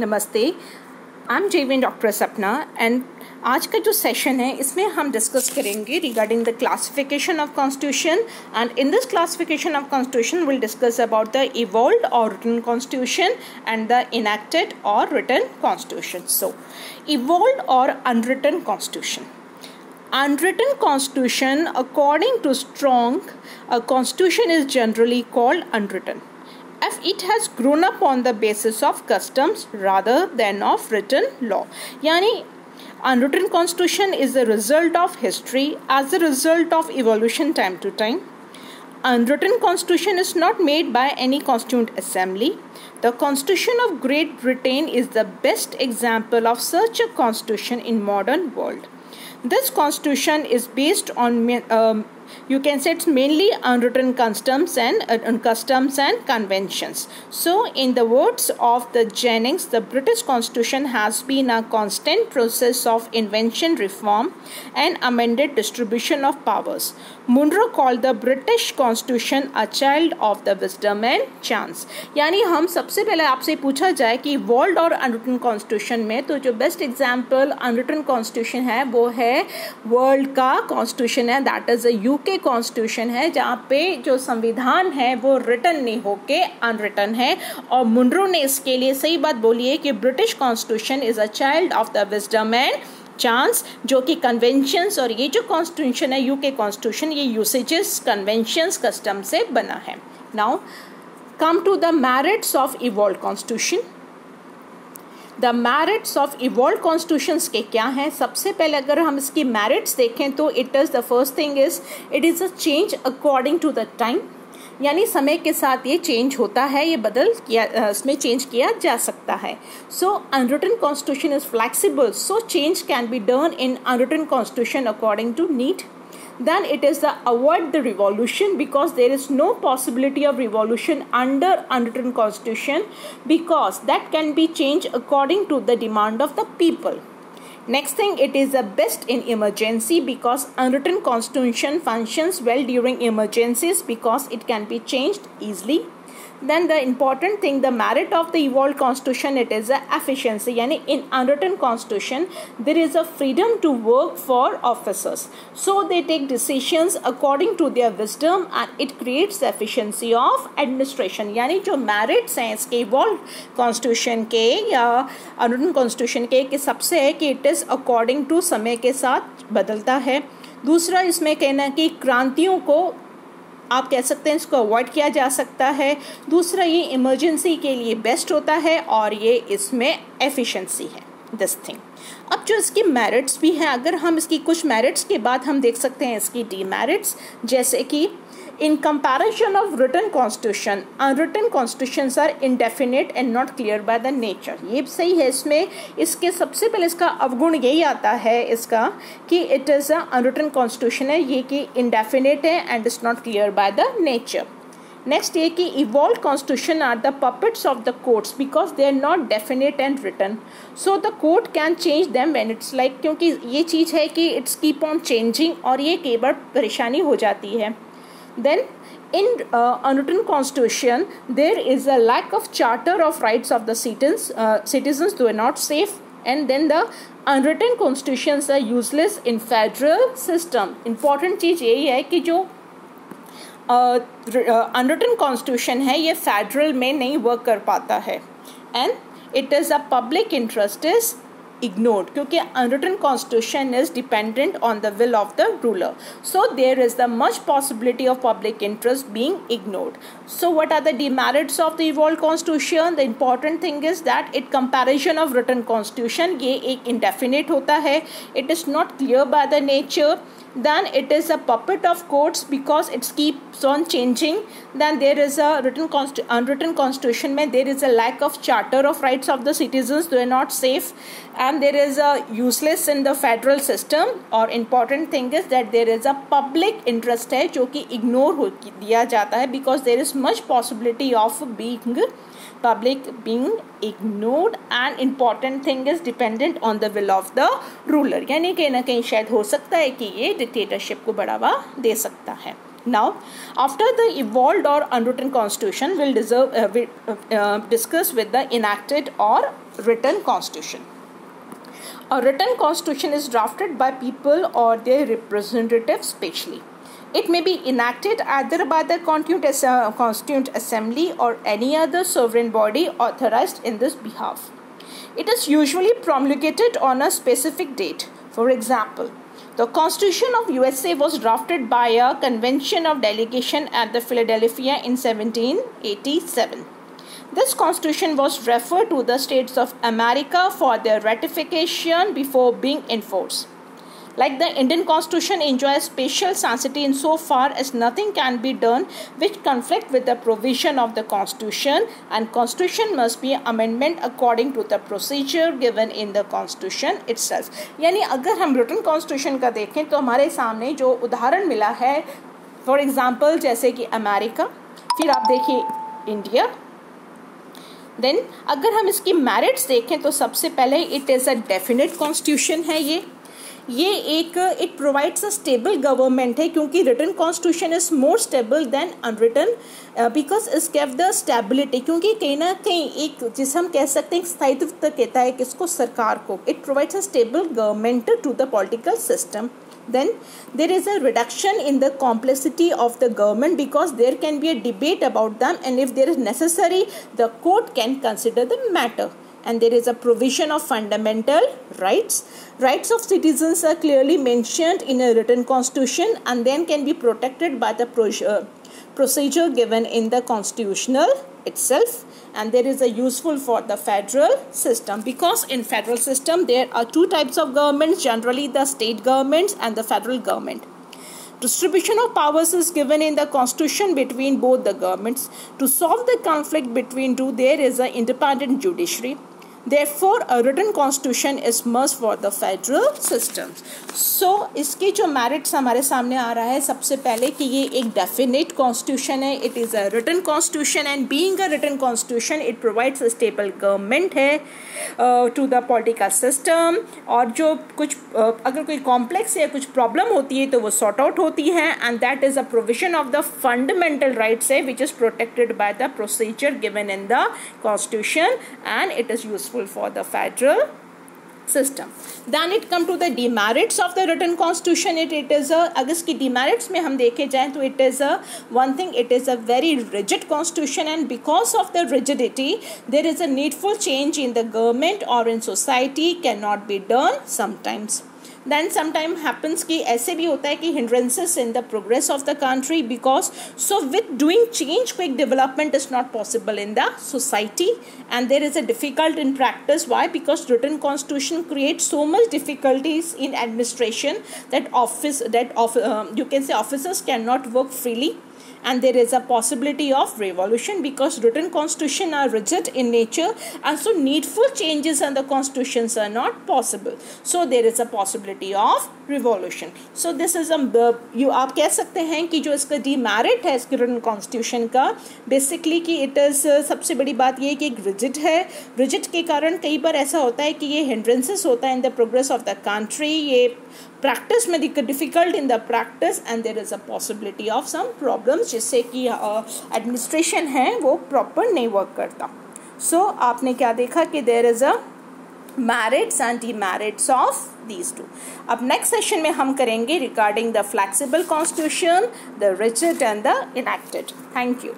नमस्ते, I am Jevin doctor Sapna and आज का जो सेशन है इसमें हम डिस्कस करेंगे regarding the classification of constitution and in this classification of constitution will discuss about the evolved or written constitution and the enacted or written constitution. So evolved or unwritten constitution. Unwritten constitution, according to Strong, a constitution is generally called unwritten if it has grown up on the basis of customs rather than of written law. यानी unwritten constitution is the result of history as a result of evolution time to time. Unwritten constitution is not made by any constituent assembly. The Constitution of Great Britain is the best example of such a constitution in modern world. This constitution is based on you can say it's mainly unwritten customs and conventions. So in the words of the Jennings, the British Constitution has been a constant process of invention, reform and amended distribution of powers. Munro called the British Constitution a child of the wisdom and chance. यानी हम सबसे पहले आपसे पूछा जाए कि world और unwritten constitution में तो जो बेस्ट एग्जाम्पल अनरिटन कॉन्स्टिट्यूशन है वो है वर्ल्ड का कॉन्स्टिट्यूशन है, that is a UK constitution है जहाँ पे जो संविधान है वो रिटन नहीं होके अनरिटन है. और मुनरो ने इसके लिए सही बात बोली है कि British constitution is a child of the wisdom and chance, जो कि कन्वेंशंस और ये जो कॉन्स्टिट्यूशन है यूके कॉन्स्टिट्यूशन ये यूसेजेस कन्वेंशंस कस्टम से बना है. Now come to the merits of evolved constitution. The merits of evolve constitutions के क्या हैं? सबसे पहले अगर हम इसकी मेरिट्स देखें तो it is the first thing is it is a change according to the time. यानी समय के साथ ये चेंज होता है, ये इसमें चेंज किया जा सकता है. So unwritten constitution is flexible, so change can be done in unwritten constitution according to need. Then it is the avoid the revolution because there is no possibility of revolution under unwritten constitution because that can be changed according to the demand of the people. Next thing, it is the best in emergency because unwritten constitution functions well during emergencies because it can be changed easily. Then the important thing, the merit of the evolved constitution, it is a efficiency. यानी in unwritten constitution there is a freedom to work for officers, so they take decisions according to their wisdom and it creates the efficiency of administration. यानी जो merits हैं इसके evolved constitution के या unwritten constitution के कि सबसे है कि it is according to समय के साथ बदलता है. दूसरा इसमें कहना कि क्रांतियों को आप कह सकते हैं इसको अवॉइड किया जा सकता है. दूसरा ये इमरजेंसी के लिए बेस्ट होता है और ये इसमें एफिशिएंसी है दिस थिंग. अब जो इसकी मेरिट्स भी हैं, अगर हम इसकी कुछ मेरिट्स के बाद हम देख सकते हैं इसकी डीमेरिट्स, जैसे कि in comparison of written constitution unwritten constitutions are indefinite and not clear by the nature. ये सही है. इसमें इसके सबसे पहले इसका अवगुण यही आता है इसका कि it is a unwritten constitution है, ये कि इनडेफिनिट है and is not clear by the nature. Next ये कि evolve constitution are the puppets of the courts because they are not definite and written, so the court can change them when it's like, क्योंकि ये चीज़ है कि it's keep on changing और ये कई बार परेशानी हो जाती है. Then in unwritten constitution there is a lack of charter of rights of the citizens who are not safe, and then the unwritten constitutions are useless in federal system. important चीज़ यही है कि जो unwritten constitution है ये federal में नहीं work कर पाता है and it is a public interest is ignored क्योंकि unwritten constitution is dependent on the will of the ruler, so there is the much possibility of public interest being ignored. So what are the demerits of the evolved constitution? The important thing is that it comparison of written constitution ये एक indefinite होता है, it is not clear by the nature. Then it is a puppet of courts because it keeps on changing. Then there is a unwritten constitution में there is a lack of charter of rights of the citizens, they are not safe, and there is a useless in the federal system. और important thing is that there is a public interest है जो कि ignore हो दिया जाता है because there is much possibility of being public being ignored, and important thing is dependent on the will of the ruler. यानी कहीं ना कहीं शायद हो सकता है कि ये डिक्टेटरशिप को बढ़ावा दे सकता है. Now, after the evolved or unwritten constitution, we'll discuss with the enacted or written constitution. A written constitution is drafted by people or their representatives specially. It may be enacted either by the Constituent Assembly or any other sovereign body authorized in this behalf. It is usually promulgated on a specific date. For example, the Constitution of USA was drafted by a convention of delegation at the Philadelphia in 1787. This constitution was referred to the states of America for their ratification before being enforced. Like the Indian Constitution enjoys special sanctity insofar as nothing can be done which conflict with the provision of the Constitution, and Constitution must be amendment according to the procedure given in the Constitution itself. यानी अगर हम written Constitution का देखें तो हमारे सामने जो उदाहरण मिला है, फॉर एग्जाम्पल जैसे कि अमेरिका, फिर आप देखिए इंडिया. देन अगर हम इसकी मेरिट्स देखें तो सबसे पहले it is a definite constitution है. ये एक it provides a stable government है, क्योंकि written constitution is more stable than unwritten because is give the stability, क्योंकि कहीं ना कहीं एक जिसे हम कह सकते हैं स्थायित्व कहता है किसको, सरकार को. It provides a stable government to the political system. Then there is a reduction in the complexity of the government because there can be a debate about them, and if there is necessary, the court can consider the matter. And there is a provision of fundamental rights. Rights of citizens are clearly mentioned in a written constitution and then can be protected by the procedure given in the constitutional itself. And there is a useful for the federal system, because in federal system there are two types of governments, generally the state governments and the federal government. Distribution of powers is given in the constitution between both the governments. To solve the conflict between two, there is an independent judiciary. Therefore, a written constitution is must for the federal systems. So, इसके जो merits हमारे सामने आ रहा है सबसे पहले कि ये एक definite constitution है. It is a written constitution, and being a written constitution, it provides a stable government है to the political system. और जो कुछ अगर कोई complex या कुछ problem होती है तो वो sort out होती है, and that is a provision of the fundamental rights है which is protected by the procedure given in the constitution, and it is useful for the federal system. Then it come to the demerits of the written constitution. It is a, अगर इसकी demerits में हम देखे जाएं तो it is a one thing, it is a very rigid constitution, and because of the rigidity there is a needful change in the government or in society cannot be done sometimes. Then sometime happens कि ऐसे भी होता है कि hindrances in the progress of the country, because so with doing change quick development is not possible in the society, and there is a difficult in practice. Why? Because written constitution creates so much difficulties in administration that you can say officers cannot work freely, and there is a possibility of revolution because written constitution are rigid in nature, and so needful changes in the constitutions are not possible. So there is a possibility of revolution. So this is you आप कह सकते हैं कि जो इसका demerit है इसके written constitution का basically कि it is सबसे बड़ी बात ये है कि एक rigid है. rigid के कारण कई बार ऐसा होता है कि ये hindrances होता है in the progress of the country, ये practice में difficult in the practice, and there is a possibility of some problems जिससे कि administration है वो proper नहीं work करता. So आपने क्या देखा कि there is a merits and demerits of these two. अब next session में हम करेंगे regarding the flexible constitution, the rigid and the enacted. Thank you.